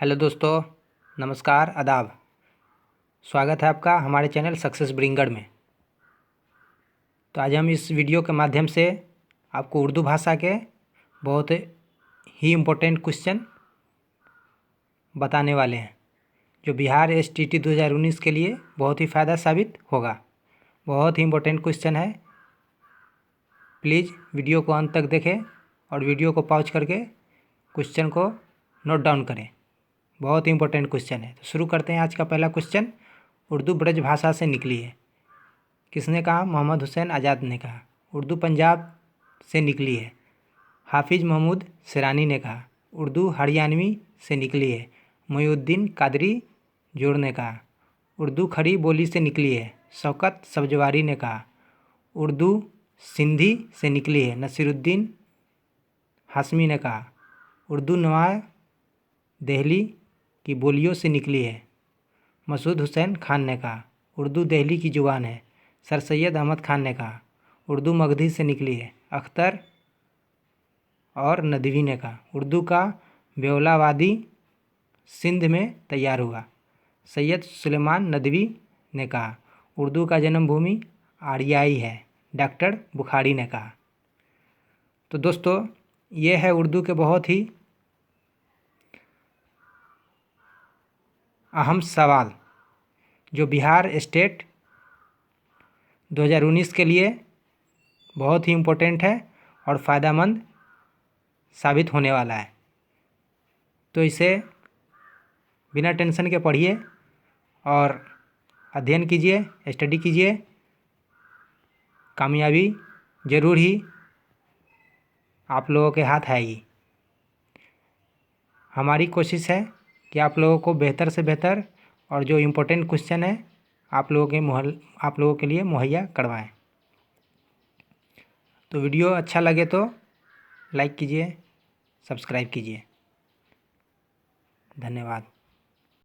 Hello दोस्तों, नमस्कार, आदाब। स्वागत है आपका हमारे चैनल सक्सेस ब्रिंगर में। तो आज हम इस वीडियो के माध्यम से आपको उर्दू भाषा के बहुत ही इम्पोर्टेंट क्वेश्चन बताने वाले हैं, जो बिहार एसटीटी 2019 के लिए बहुत ही फ़ायदा साबित होगा। बहुत ही इम्पोर्टेंट क्वेश्चन है। प्लीज़ वीडियो को अंत तक देखें और वीडियो को पॉज करके क्वेश्चन को नोट डाउन करें। बहुत ही इंपॉर्टेंट क्वेश्चन है। तो शुरू करते हैं। आज का पहला क्वेश्चन, उर्दू ब्रज भाषा से निकली है। किसने कहा? मोहम्मद हुसैन आज़ाद ने कहा। उर्दू पंजाब से निकली है। हाफिज़ महमूद सिरानी ने कहा। उर्दू हरियाणवी से निकली है। मोइनुद्दीन कादरी जोड़ ने कहा। उर्दू खड़ी बोली से निकली है। शौकत सब्जवारी ने कहा। उर्दू सिंधी से निकली है। नसीरुद्दीन हाशमी ने कहा। उर्दू नवा दिल्ली की बोलियों से निकली है। मसूद हुसैन खान ने कहा। उर्दू दिल्ली की ज़ुबान है। सर सैयद अहमद खान ने कहा। उर्दू मगधी से निकली है। अख्तर और नदवी ने कहा। उर्दू का ब्योलावादी सिंध में तैयार हुआ। सैयद सुलेमान नदवी ने कहा। उर्दू का जन्मभूमि आर्याई है। डॉक्टर बुखारी ने कहा। तो दोस्तों, ये है उर्दू के बहुत ही अहम सवाल, जो बिहार स्टेट 2019 के लिए बहुत ही इम्पोर्टेंट है और फ़ायदेमंद साबित होने वाला है। तो इसे बिना टेंशन के पढ़िए और अध्ययन कीजिए, स्टडी कीजिए। कामयाबी ज़रूर ही आप लोगों के हाथ आएगी। हमारी कोशिश है कि आप लोगों को बेहतर से बेहतर और जो इम्पोर्टेंट क्वेश्चन है आप लोगों के लिए मुहैया करवाएं। तो वीडियो अच्छा लगे तो लाइक कीजिए, सब्सक्राइब कीजिए। धन्यवाद।